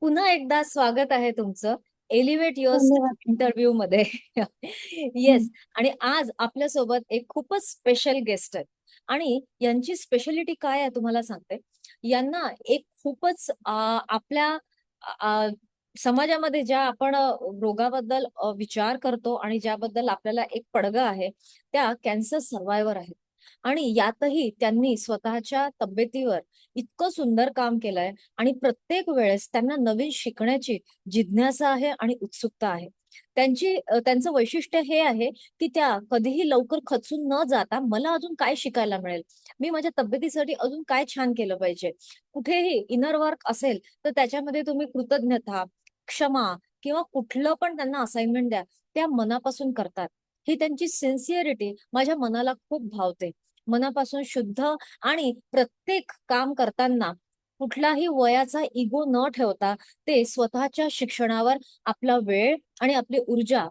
पुन्हा एकदा स्वागत आहे तुमचं एलिव्हेट युअर धन्यवाद. इंटरव्ह्यू मध्ये. हं. येस. आणि आज आपल्यासोबत एक खूपच स्पेशल गेस्ट आहे. आणि यांची स्पेशालिटी काय आहे तुम्हाला सांगते. यांना एक खूपच आपल्या आ, समाजामध्ये ज्या आपण रोगाबद्दल विचार करतो आणि ज्याबद्दल आपल्याला एक पडगा आहे, त्या कॅन्सर सर्वायव्हर आहेत. आणि यातही त्यांनी स्वतःच्या तब्येतीवर इतकं सुंदर काम केलंय. आणि प्रत्येक वेळेस त्यांना नवीन शिकण्याची जिज्ञासा आहे आणि उत्सुकता आहे. त्यांचं वैशिष्ट्य हे आहे की त्या कधीही लवकर खचून न जाता मला अजून काय शिकायला मिळेल, मी माझ्या तब्येतीसाठी अजून काय छान केलं पाहिजे, कुठेही इनर वर्क असेल तर त्याच्यामध्ये तुम्ही कृतज्ञता, क्षमा किंवा कुठलं पण त्यांना असाइनमेंट द्या, त्या मनापासून करतात. ही त्यांची सिन्सिअरिटी माझ्या मनाला खूप भावते. मनापासून शुद्ध. आणि प्रत्येक काम करताना कुठलाही वयाचा इगो न ठेवता ते स्वतःच्या शिक्षणावर आपला वेळ आणि आपली ऊर्जा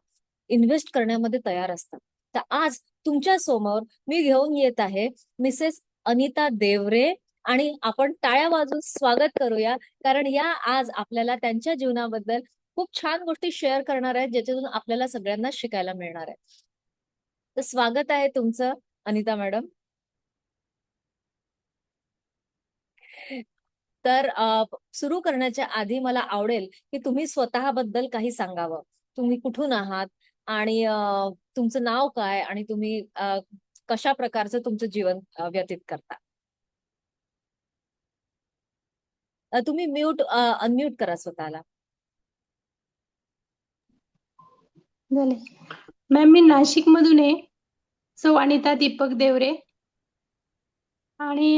इन्व्हेस्ट करण्यामध्ये तयार असतात. तर आज तुमच्या समोर मी घेऊन येत आहे मिसेस अनिता देवरे. आणि आपण टाळ्या वाजवून स्वागत करूया, कारण या आज आपल्याला त्यांच्या जीवनाबद्दल खूप छान गोष्टी शेअर करणार आहेत, ज्याच्यातून आपल्याला सगळ्यांना शिकायला मिळणार आहे. तर स्वागत आहे तुमचं, अनिता मॅडम. तर सुरू करण्याच्या आधी मला आवडेल की तुम्ही स्वतःबद्दल काही सांगावं. तुम्ही कुठून आहात आणि तुमचं नाव काय आणि तुम्ही कशा प्रकारचं तुमचं जीवन व्यतीत करता. तुम्ही अनम्यूट करा स्वतःला. झाले. मॅम, मी नाशिक मधून आहे. सौ अनिता दीपक देवरे. आणि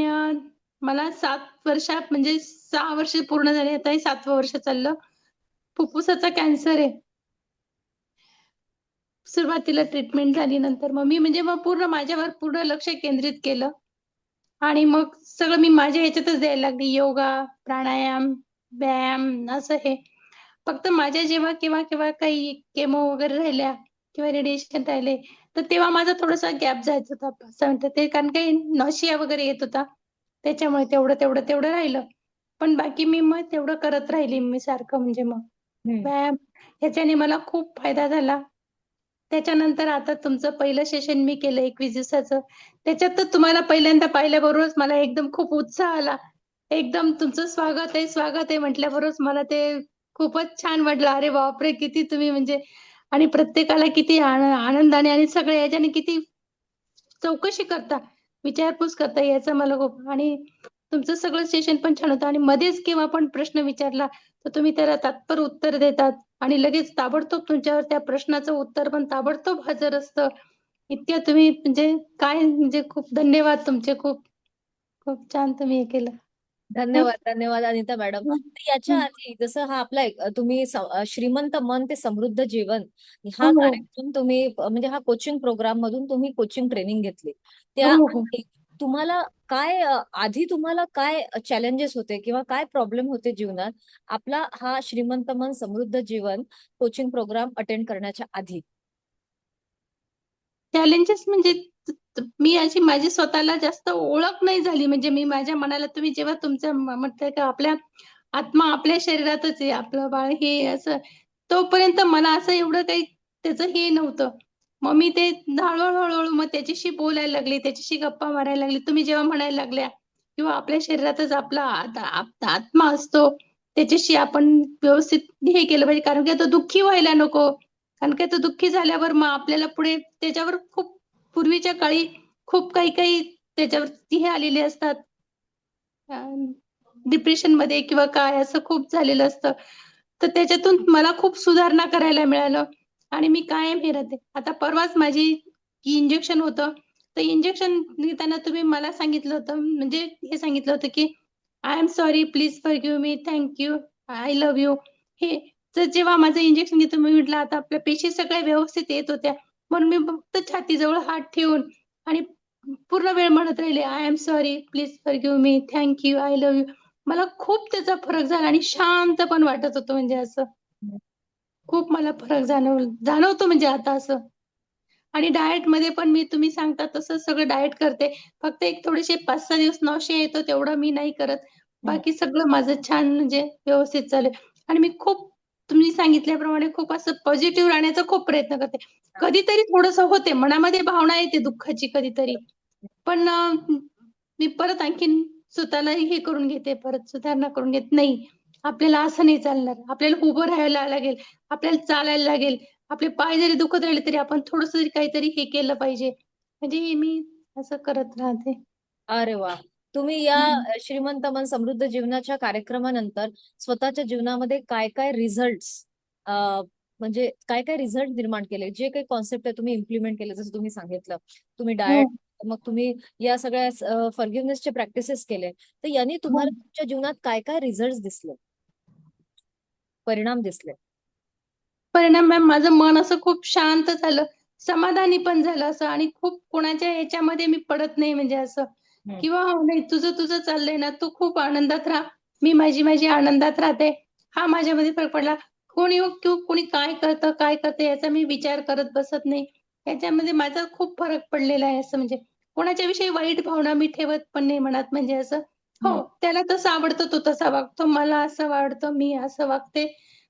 मला 7 वर्षात म्हणजे 6 वर्ष पूर्ण झाले, आता हे 7वं वर्ष चाललं. फुफ्फुसाचा कॅन्सर आहे. सुरुवातीला ट्रीटमेंट झाली, नंतर मग पूर्ण माझ्यावर पूर्ण लक्ष केंद्रित केलं. आणि मग सगळं मी माझ्या ह्याच्यातच द्यायला लागली. योगा, प्राणायाम, व्यायाम असं हे. फक्त माझ्या जेव्हा केव्हा केव्हा काही केमो वगैरे राहिल्या किंवा रेडिएशन राहिले, तर तेव्हा माझा थोडासा गॅप जायचा होता 5-6 मिनिटं. ते कारण काही नॉशिया वगैरे येत होता, त्याच्यामुळे तेवढं तेवढं तेवढं राहिलं. पण बाकी मी मग तेवढं करत राहिली मी सारखं, म्हणजे मग हम्म. व्यायाम ह्याच्याने मला खूप फायदा झाला. त्याच्यानंतर आता तुमचं पहिलं सेशन मी केलं 21 दिवसाचं. त्याच्यात तर तुम्हाला पहिल्यांदा पाहिल्याबरोबरच मला एकदम खूप उत्साह आला. एकदम तुमचं स्वागत आहे म्हटल्याबरोबरच मला ते खूपच छान वाटलं. अरे बापरे! किती तुम्ही म्हणजे आणि प्रत्येकाला किती आनंदाने आणि सगळ्या ह्याच्याने किती चौकशी करता, विचारपूस करता याचं मला खूप. आणि तुमचं सगळं सेशन पण छान होतं आणि मध्येच केव्हा पण प्रश्न विचारला, तर तुम्ही त्याला तात्पर उत्तर देतात आणि लगेच ताबडतोब तुमच्यावर त्या प्रश्नाचं उत्तर पण ताबडतोब हजर असतं. इतक्या तुम्ही म्हणजे काय म्हणजे खूप धन्यवाद तुमचे खूप. खूप छान तुम्ही हे केलं. हं, धन्यवाद, धन्यवाद अनिता मॅडम. हं. याच्या हं. आधी जसं हा आपला तुम्ही श्रीमंत मन ते समृद्ध जीवन हो, हा हो. कार्यक्रम तुम्ही म्हणजे हा कोचिंग प्रोग्राम मधून तुम्ही कोचिंग ट्रेनिंग घेतली. त्या हो, हो. आधी तुम्हाला काय आधी तुम्हाला काय चॅलेंजेस होते किंवा काय प्रॉब्लेम होते जीवनात, आपला हा श्रीमंत मन समृद्ध जीवन कोचिंग प्रोग्राम अटेंड करण्याच्या आधी. चॅलेंजेस म्हणजे मी अशी माझी स्वतःला जास्त ओळख नाही झाली. म्हणजे मी माझ्या मनाला तुम्ही जेव्हा तुमचं म्हटलं की आपल्या आत्मा आपल्या शरीरातच आहे, आपलं बाळ हे असं, तोपर्यंत मला असं एवढं काही त्याचं हे नव्हतं. मग मी ते हळू-हळू मग त्याच्याशी बोलायला लागले, त्याच्याशी गप्पा मारायला लागले. तुम्ही जेव्हा म्हणायला लागल्या किंवा आपल्या शरीरातच आपला आत्मा असतो, त्याच्याशी आपण व्यवस्थित हे केलं पाहिजे. कारण की तो दुःखी व्हायला नको. कारण की तो दुःखी झाल्यावर मग आपल्याला पुढे त्याच्यावर खूप पूर्वीच्या काळी खूप काही त्याच्यावरती हे आलेले असतात. डिप्रेशनमध्ये किंवा काय असं खूप झालेलं असतं. तर त्याच्यातून मला खूप सुधारणा करायला मिळालं आणि मी कायम हे राहते. आता परवाच माझी इंजेक्शन होतं. तर इंजेक्शन घेताना तुम्ही मला सांगितलं होतं, म्हणजे हे सांगितलं होतं, की "I am sorry, please forgive me, thank you, I love you." हे तर जेव्हा माझं इंजेक्शन घेतो मी म्हटलं आता आपल्या पेशी सगळ्या व्यवस्थित येत होत्या. म्हणून मी फक्त छातीजवळ हात ठेवून आणि पूर्ण वेळ म्हणत राहिले, "I am sorry, please forgive me, thank you, I love you." मला खूप त्याचा फरक झाला आणि शांत पण वाटत होतं, म्हणजे असं. खूप मला फरक जाणवतो म्हणजे आता असं. आणि डाएटमध्ये पण मी तुम्ही सांगता तसं सगळं डाएट करते. फक्त एक थोडेसे 5-6 दिवस नॉशिया येतो तेवढं मी नाही करत. हम्म. बाकी सगळं माझं छान म्हणजे व्यवस्थित चालू आहे. आणि मी खूप तुम्ही सांगितल्याप्रमाणे खूप असं पॉझिटिव्ह राहण्याचा खूप प्रयत्न करते. कधीतरी थोडंसं होते, मनामध्ये भावना येते दुःखाची कधीतरी. पण मी परत आणखीन स्वतःला हे करून घेते, परत सुधारणा करून घेते. नाही, आपल्याला असं नाही चालणार. आपल्याला उभं राहायला लागेल, आपल्याला चालायला लागेल. आपले पाय जरी दुखत राहिले तरी आपण थोडंसं तरी काहीतरी हे केलं पाहिजे. म्हणजे हे मी असं करत राहते. अरे वा. तुम्ही या हं. श्रीमंत मन समृद्ध जीवनाच्या कार्यक्रमानंतर स्वतःच्या जीवनामध्ये काय काय रिझल्ट्स म्हणजे काय काय रिझल्ट निर्माण केले, जे काही कॉन्सेप्ट आहे तुम्ही इम्प्लिमेंट केले, जसं तुम्ही सांगितलं तुम्ही हो, डाएट, मग तुम्ही या सगळ्या फॉरगिव्हनेसचे प्रॅक्टिसेस केले, तर यांनी हो. तुम्हाला तुमच्या जीवनात काय काय रिझल्ट दिसले, परिणाम दिसले? परिणाम मॅम माझं मन असं खूप शांत झालं, समाधानी पण झालं असं आणि खूप कोणाच्या ह्याच्यामध्ये मी पडत नाही म्हणजे असं हम्म. किंवा नाही तुझं तुझं चाललंय ना, तू खूप आनंदात राहा. मी माझी माझी आनंदात राहते. हा माझ्यामध्ये फरक पडला. कोणी हो किंवा कोणी काय करतं, काय करतं याचा मी विचार करत बसत नाही. याच्यामध्ये माझा खूप फरक पडलेला आहे असं म्हणजे. कोणाच्या विषयी वाईट भावना मी ठेवत पण नाही मनात म्हणजे असं. हम्म. हो, त्याला तसं आवडतं तो तसा वागतो. मला असं वाटतं मी असं वागते.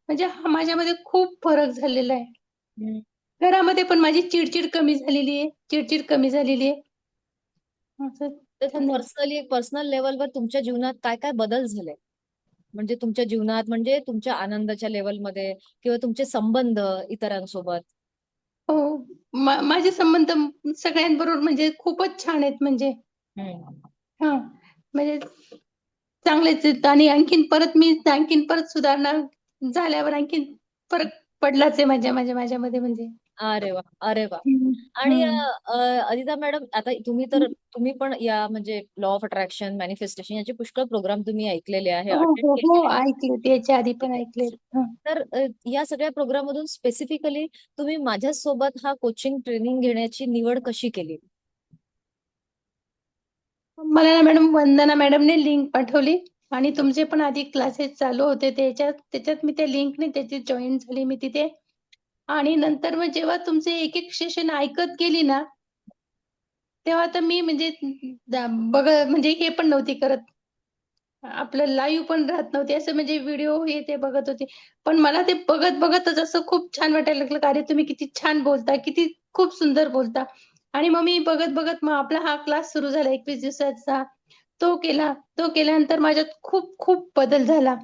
म्हणजे हा माझ्यामध्ये खूप फरक झालेला आहे. हम्म. घरामध्ये पण माझी चिड-चिड कमी झालेली आहे. चिड-चिड कमी झालेली आहे. असं तर तू छान आहे. पर्सनल लेवलवर तुमच्या जीवनात काय काय बदल झाले, म्हणजे तुमच्या जीवनात, म्हणजे तुमच्या आनंदाच्या लेवलमध्ये किंवा तुमचे संबंध इतरांसोबत? हो. माझे संबंध सगळ्यांबरोबर म्हणजे खूपच छान आहेत म्हणजे. हम्म. हां. म्हणजे चांगलेच आहेत आणि आणखीन परत सुधारणा झाल्यावर आणखीन फरक पडलाच आहे माझ्यामध्ये म्हणजे. अरे वा, अरे वा. हं, आणि हं. अनिता मॅडम, आता तुम्ही पण या म्हणजे लॉ ऑफ अट्रॅक्शन, मॅनिफेस्टेशन याचे पुष्कळ प्रोग्राम तुम्ही ऐकलेले आहे, हो, अटेंड हो, हो. केलेले आहे. ऐकलेत. याच्या आधी पण ऐकलेत. हं. तर या सगळ्या प्रोग्राम मधून स्पेसिफिकली तुम्ही माझ्यासोबत हा कोचिंग ट्रेनिंग घेण्याची निवड कशी केली? मला ना मॅडम वंदना मॅडमने लिंक पाठवली आणि तुमचे पण आधी क्लासेस चालू होते त्याच्यात मी त्या लिंकने त्याच्यात जॉइन झाली मी तिथे आणि नंतर मग जेव्हा तुमचे एक-एक सेशन ऐकत गेली ना, तेव्हा तर मी म्हणजे म्हणजे हे पण नव्हती करत. आपलं लाईव्ह पण राहत नव्हते. असं म्हणजे व्हिडिओ हे ते बघत होते. पण मला ते बघतच असं खूप छान वाटायला लागलं, "अरे तुम्ही किती छान बोलता, किती खूप सुंदर बोलता." आणि मग मी बघत मग आपला हा क्लास सुरू झाला 21 दिवसाचा. तो केला. तो केल्यानंतर माझ्यात खूप खूप बदल झाला.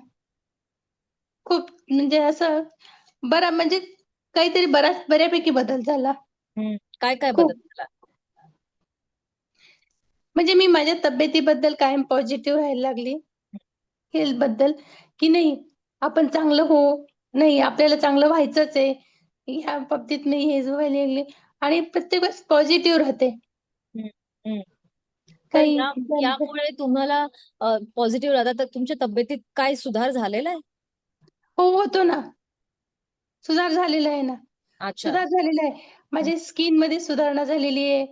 खूप म्हणजे असं म्हणजे काहीतरी बऱ्यापैकी बदल झाला. काय काय बदल खूप. झाला? म्हणजे मी माझ्या तब्येतीबद्दल कायम पॉझिटिव्ह राहायला लागली. हेल्थबद्दल, की नाही आपण चांगलं नाही आपल्याला चांगलं व्हायचंच आहे. ह्या बाबतीत मी हे व्हायला लागले आणि प्रत्येक वेळेस पॉझिटिव्ह राहते. हम्म. हम्म. तर काही झालं तर. यामुळे तुम्हाला पॉझिटिव्ह राहता, तर तुमच्या तब्येतीत काय सुधार झालेला आहे? हो, होतो ना. सुधार झालेला आहे ना. अच्छा. सुधार झालेला आहे. हं. माझ्या स्किनमध्ये सुधारणा झालेली आहे.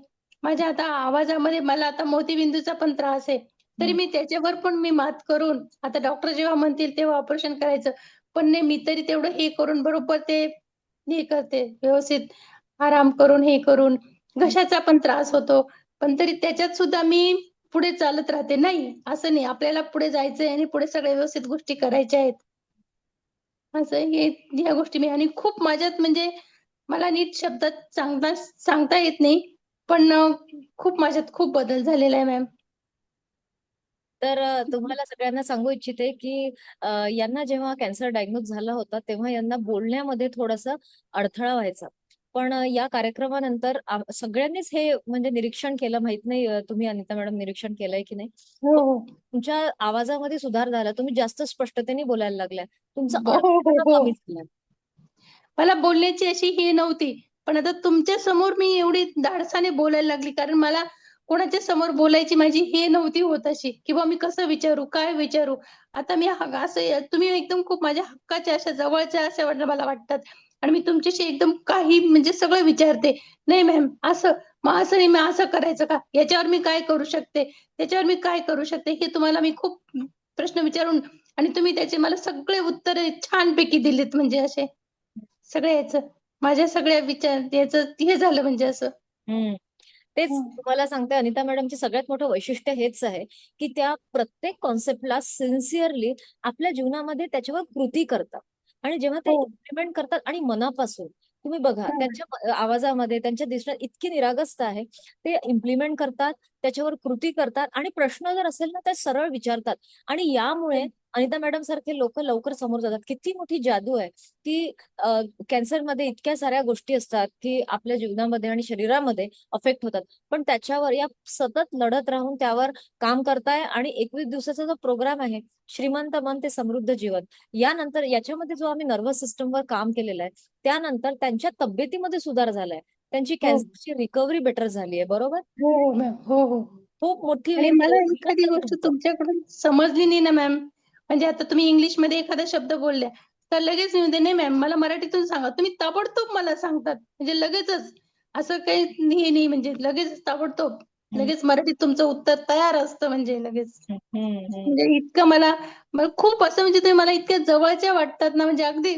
माझ्या आता आवाजामध्ये मला आता मोतीबिंदूचा पण त्रास आहे. तरी हं. मी त्याच्यावर पण मी मात करून आता डॉक्टर जेव्हा म्हणतील तेव्हा ऑपरेशन करायचं. पण नाही मी तरी तेवढं हे करून बरोबर ते हे करते व्यवस्थित आराम करून हे करून. हं. घशाचा पण त्रास होतो. पण तरी त्याच्यात सुद्धा मी पुढे चालत राहते. नाही, असं नाही आपल्याला पुढे जायचंय आणि पुढे सगळ्या व्यवस्थित गोष्टी करायच्या आहेत. असं हे ह्या गोष्टी मी आणि खूप माझ्यात म्हणजे मला नीट शब्दात सांगता येत नाही. पण खूप माझ्यात खूप बदल झालेला आहे मॅम. तर तुम्हाला सगळ्यांना सांगू इच्छिते की यांना जेव्हा कॅन्सर डायग्नोज झाला होता, तेव्हा यांना बोलण्यामध्ये थोडासा अडथळा व्हायचा. पण या कार्यक्रमानंतर सगळ्यांनीच हे म्हणजे निरीक्षण केलं, माहित नाही तुम्ही अनिता मॅडम निरीक्षण केलंय की नाही. हो, पण हो. तुमच्या आवाजामध्ये सुधार झाला, तुम्ही जास्त स्पष्टतेने बोलायला लागल्या, तुमचा हो, हो, अडथळा कमी हो. झाला. मला बोलण्याची अशी ही नव्हती. पण आता तुमच्या समोर मी एवढी धाडसाने बोलायला लागली, कारण मला कोणाच्या समोर बोलायची माझी हे नव्हती होत अशी, की मी कसं विचारू, काय विचारू? आता मी असं तुम्ही एकदम खूप माझ्या हक्काच्या अशा जवळच्या अशा मला वाटतात आणि मी तुमच्याशी एकदम काही म्हणजे सगळं विचारते. "नाही मॅम असं, मग असं नाही, मग असं करायचं का? याच्यावर मी काय करू शकते? त्याच्यावर मी काय करू शकते?" हे तुम्हाला मी खूप प्रश्न विचारून आणि तुम्ही त्याचे मला सगळे उत्तरं छानपैकी दिलीत म्हणजे असे. सगळ्या याचं, माझ्या सगळ्या विचार याचं हे झालं म्हणजे असं. हम्म. तेच हं. तुम्हाला सांगते, अनिता मॅडमचे सगळ्यात मोठं वैशिष्ट्य हेच आहे की त्या प्रत्येक कॉन्सेप्टला सिन्सिअरली आपल्या जीवनामध्ये त्याच्यावर कृती करतात. आणि जेव्हा ते हो. इम्प्लिमेंट करतात आणि मनापासून, तुम्ही बघा हं. त्यांच्या आवाजामध्ये, त्यांच्या दिसण्यात इतकी निरागसता आहे. ते इम्प्लिमेंट करतात, त्याच्यावर कृती करतात आणि प्रश्न जर असेल ना ते सरळ विचारतात. आणि यामुळे हं. अनिता मॅडम सारखे लोक लवकर समोर जातात. किती मोठी जादू आहे की कॅन्सरमध्ये इतक्या साऱ्या गोष्टी असतात की आपल्या जीवनामध्ये आणि शरीरामध्ये अफेक्ट होतात. पण त्याच्यावर या सतत लढत राहून त्यावर काम करताय. आणि 21 दिवसाचा जो प्रोग्राम आहे, श्रीमंत मन ते समृद्ध जीवन, यानंतर याच्यामध्ये जो आम्ही नर्वस सिस्टमवर काम केलेलं आहे, त्यानंतर त्यांच्या तब्येतीमध्ये सुधार झालाय. त्यांची हो. कॅन्सरची रिकव्हरी बेटर झाली आहे. बरोबर. हो, हो मॅम. हो, हो. खूप मोठी आणि मला एखादी अभिनंदन गोष्ट तुमचं. तुमच्याकडून समजली नाही ना मॅम, म्हणजे आता तुम्ही इंग्लिशमध्ये एखादा शब्द बोलल्या, तर लगेच मी म्हणते, "नाही मॅम, मला मराठीतून सांगा." तुम्ही ताबडतोब मला सांगतात. म्हणजे लगेचच. असं काही हे नाही म्हणजे लगेच ताबडतोब. हम्म, लगेच मराठीत तुमचं उत्तर तयार असतं म्हणजे लगेच. हम्म, हम्म. म्हणजे इतकं मला मला खूप असं म्हणजे तुम्ही मला इतक्या जवळच्या वाटतात ना, म्हणजे अगदी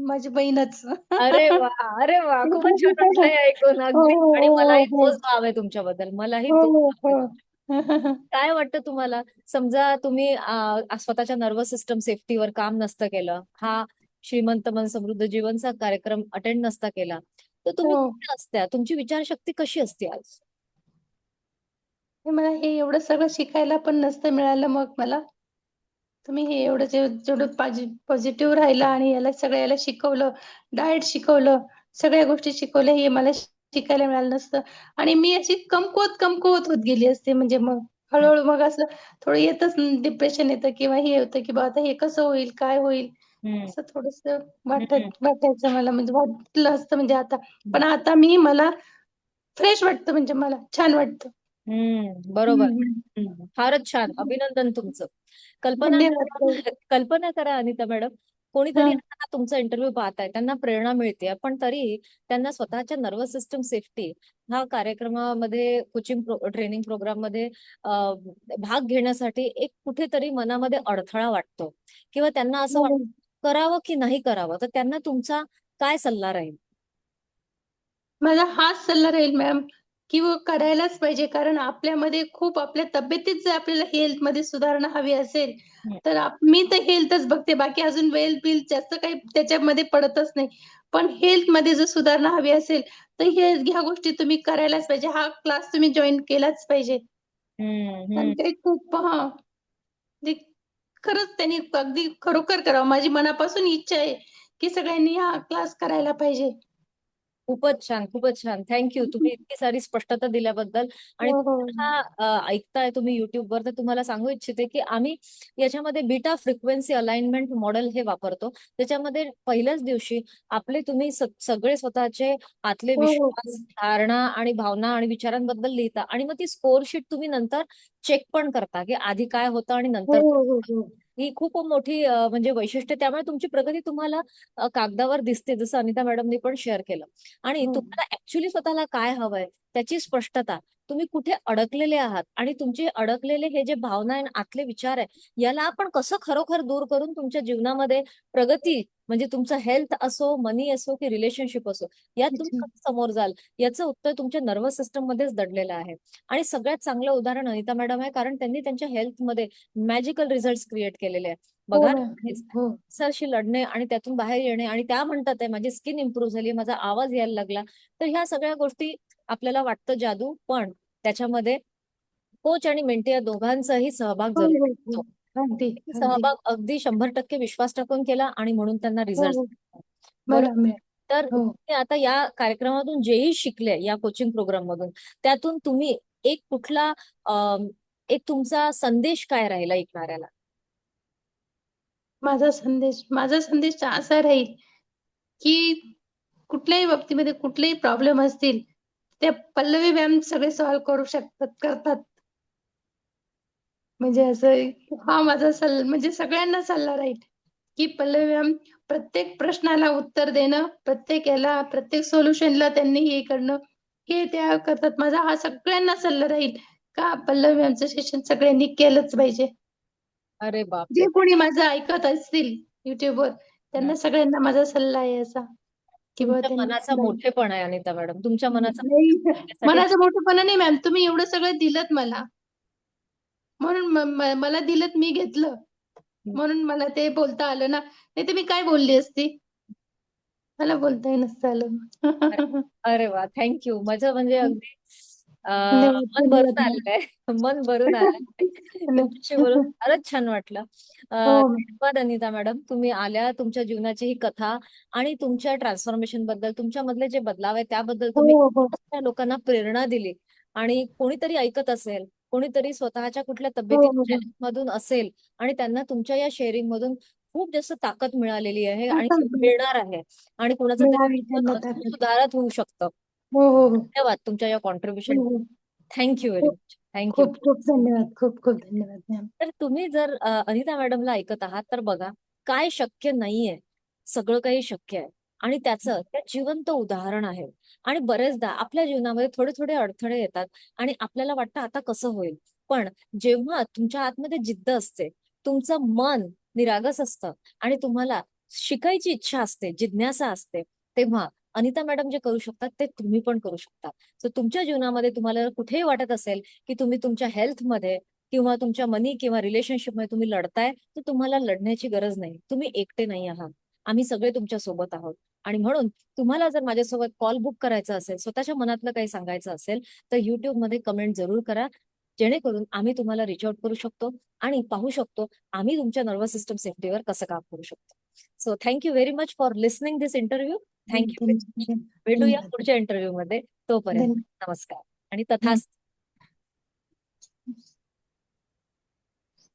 माझी बहीणच. अरे वा, अरे वा, खूपच छान वाटलं हे ऐकून हो, अगदी. हो, आणि हो, मलाही हो. तोच भाव आहे तुमच्याबद्दल, मलाही हो, तोच हो, भाव आहे. हो. काय वाटतं तुम्हाला, समजा तुम्ही स्वतःच्या नर्वस सिस्टम सेफ्टीवर काम नसतं केलं, हा श्रीमंत मन समृद्ध जीवनचा कार्यक्रम अटेंड नसता केला, तर तुम्ही हो. कुठे असत्या? तुमची विचारशक्ती कशी असते आज? मला हे एवढं सगळं शिकायला पण नसतं मिळालं मग मला. तुम्ही हे एवढं जेवढं पॉझिटिव्ह राहिला आणि याला शिकवलं, डाएट शिकवलं, सगळ्या गोष्टी शिकवल्या हे मला शिकायला मिळालं नसतं आणि मी अशी कमकुवत होत गेली असते. म्हणजे मग हळू मग असं थोडं येतच डिप्रेशन येतं किंवा हे होतं, की आता हे कसं होईल? काय होईल? हम्म, असं थोडंसं हम्म, वाटायचं मला म्हणजे वाटलं असतं म्हणजे आता. हम्म. पण आता मला फ्रेश वाटतं म्हणजे मला छान वाटतं. बरोबर. हं, हं. फारच छान, अभिनंदन तुमचं. कल्पना धन्यवाद ताई. करा, कल्पना करा अनिता मॅडम, कोणीतरी हां. आता हा तुमचा इंटरव्ह्यू पाहत आहे, त्यांना प्रेरणा मिळते, पण तरी त्यांना स्वतःच्या नर्वस सिस्टम सेफ्टी हा कार्यक्रमामध्ये, कोचिंग ट्रेनिंग प्रोग्राम मध्ये भाग घेण्यासाठी एक कुठेतरी मनामध्ये अडथळा वाटतो, किंवा त्यांना असं हो. वाटतं करावं की नाही करावं, तर त्यांना तुमचा काय सल्ला राहील? माझा हाच सल्ला राहील मॅम, की करायलाच पाहिजे. कारण आपल्यामध्ये खूप आपल्या तब्येतीत जर आपल्याला हेल्थमध्ये सुधारणा हवी असेल, हम्म, तर मी तर हेल्थच बघते. बाकी अजून वेल-बिल जास्त काही त्याच्यामध्ये पडतच नाही. पण हेल्थमध्ये जर सुधारणा हवी असेल, तर ह्या गोष्टी तुम्ही करायलाच पाहिजे. हा क्लास तुम्ही जॉइन केलाच पाहिजे. हम्म, कारण हम्म. ते खूप म्हणजे खरंच त्यांनी अगदी खरोखर करावं. माझी मनापासून इच्छा आहे, की सगळ्यांनी हा क्लास करायला पाहिजे. खूपच छान, खूपच छान. थँक्यू. तुम्ही इतकी सारी स्पष्टता दिल्याबद्दल. आणि हो, हो. हा ऐकताय तुम्ही युट्यूबवर, तर तुम्हाला सांगू इच्छिते की आम्ही याच्यामध्ये बीटा फ्रिक्वेन्सी अलाइनमेंट मॉडेल हे वापरतो. त्याच्यामध्ये पहिल्याच दिवशी आपले तुम्ही सगळे स्वतःचे आतले हो, हो, विश्वास, हो. धारणा आणि भावना आणि विचारांबद्दल लिहिता, आणि मग ती स्कोर शीट तुम्ही नंतर चेक पण करता की आधी काय होतं आणि हो, नंतर हो, हो, हो. ही खूप मोठी म्हणजे वैशिष्ट्य. त्यामुळे तुमची प्रगती तुम्हाला कागदावर दिसते, जसं अनिता मॅडमनी पण शेअर केलं. आणि हो. तुम्हाला ऍक्च्युली स्वतःला काय हवंय त्याची स्पष्टता, तुम्ही कुठे अडकलेले आहात, आणि तुमचे अडकलेले हे जे भावना आहे, आतले विचार आहे, याला आपण कसं खरोखर दूर करून तुमच्या जीवनामध्ये प्रगती, म्हणजे तुमचं हेल्थ असो, मनी असो की रिलेशनशिप असो, यात तुम्ही अच्छा. कसं समोर जाल, याचं उत्तर तुमच्या नर्वस सिस्टम मध्येच दडलेलं आहे. आणि सगळ्यात चांगलं उदाहरण अनिता मॅडम आहे, कारण त्यांनी त्यांच्या हेल्थमध्ये मॅजिकल रिझल्ट क्रिएट केलेले आहे. हो बघा ना, मॅम. हो, हो. कॅन्सरशी लढणे आणि त्यातून बाहेर येणे, आणि त्या म्हणतात आहे माझी स्किन इम्प्रूव्ह झाली, माझा आवाज यायला लागला. तर ह्या सगळ्या गोष्टी आपल्याला वाटतं जादू, पण त्याच्यामध्ये कोच आणि मेंटी या दोघांचाही सहभाग हो, जरुरी हो, हो. असतो. अगदी, अगदी. सहभाग अगदी 100% विश्वास टाकून केला, आणि म्हणून त्यांना हो, रिझल्ट हो. बरोबर. मिळालं. तर हो. तुम्ही आता या कार्यक्रमातून जेही शिकले, या कोचिंग प्रोग्राम मधून, त्यातून तुम्ही एक कुठला एक तुमचा संदेश काय राहिला ऐकणाऱ्याला? माझा संदेश असा राहील, की कुठल्याही बाबतीमध्ये कुठलेही प्रॉब्लेम असतील, त्या पल्लवी मॅम सगळे सॉल्व्ह करू शकतात, करतात. म्हणजे असं हा माझा म्हणजे सगळ्यांना सल्ला राहील, की पल्लवी मॅम प्रत्येक प्रश्नाला उत्तर देणं, प्रत्येक सोल्युशनला त्यांनी हे करणं, हे त्या करतात. माझा हा सगळ्यांना सल्ला राहील, का पल्लवी मॅमचं सेशन सगळ्यांनी केलंच पाहिजे. अरे जे बापरे. कोणी माझं ऐकत असतील YouTubeवर, हं. त्यांना सगळ्यांना माझा सल्ला आहे असा. किंवा तुमच्या मनाचा मोठेपणा आहे अनिता मॅडम. तुमच्या मनाचा नाही, मोठेपणासाठी मनाचा मोठेपणा नाही मॅम, तुम्ही एवढं सगळं दिलत मला, म्हणून मला दिलत, मी घेतलं, म्हणून मला ते बोलता आलं ना, नाही तर मी काय बोलली असती, मला बोलताही नसतं अरे आलं. अरे वा, थँक्यू. माझं म्हणजे अगदी धन्यवाद, मन भरून धन्यवाद मॅम. आलेलं आहे. मन भरून आलंय. तुमच्याशी बोलून फारच छान वाटलं. हो धन्यवाद अनिता मॅडम. तुम्ही आल्या, तुमच्या जीवनाची ही कथा आणि तुमच्या ट्रान्सफॉर्मेशन बद्दल, तुमच्यामधले जे बदलाव आहे त्याबद्दल तुम्ही हो हो त्या लोकांना प्रेरणा दिली. आणि कोणीतरी ऐकत असेल, कोणीतरी स्वतःच्या कुठल्या हो तब्येतीच्या हो challenge मधून असेल आणि त्यांना तुमच्या या शेअरिंग मधून खूप जास्त ताकद मिळालेली आहे आणि मिळणार आहे आणि कुणाचं तरी मिळावी जीवन त्यांना अजून ताकद. सुधारत होऊ शकतं. हो हो हो धन्यवाद तुमच्या या हो कॉन्ट्रीब्युशन. हो. थँक्यू व्हेरी खूप मच. थँक्यू. खूप खूप धन्यवाद, खूप खूप धन्यवाद मॅम. तर तुम्ही जर अनिता मॅडमला ऐकत आहात तर बघा, काय शक्य नाहीये सगळं काही शक्य आहे. आणि त्याचं त्या जिवंत उदाहरण आहे. आणि बरेचदा आपल्या जीवनामध्ये थोडे थोडे अडथळे येतात आणि आपल्याला वाटतं आता कसं होईल. पण जेव्हा तुमच्या आतमध्ये जिद्द असते, तुमचं मन निरागस असतं आणि तुम्हाला शिकायची इच्छा असते, जिज्ञासा असते, तेव्हा अनिता मॅडम जे करू शकतात ते तुम्ही पण करू शकता. सो तुमच्या जीवनामध्ये तुम्हाला कुठेही वाटत असेल की तुम्ही तुमच्या हेल्थमध्ये किंवा तुमच्या मनी किंवा रिलेशनशिपमध्ये तुम्ही लढताय, तर तुम्हाला लढण्याची गरज नाही. तुम्ही एकटे नाही आहात. आम्ही सगळे तुमच्या सोबत आहोत. आणि म्हणून तुम्हाला जर माझ्यासोबत कॉल बुक करायचा असेल, स्वतःच्या मनातलं काही सांगायचं असेल, तर YouTubeमध्ये कमेंट जरूर करा. जेणेकरून आम्ही तुम्हाला रिच आउट करू शकतो आणि पाहू शकतो आम्ही तुमच्या नर्वस सिस्टम सेफ्टीवर कसं काम करू शकतो. So thank you very much for listening this interview. Thank you. धन्यवाद भेटूया धन्यवाद पुढच्या इंटरव्ह्यू मध्ये. तोपर्यंत धन्यवाद. नमस्कार आणि तथास्तु.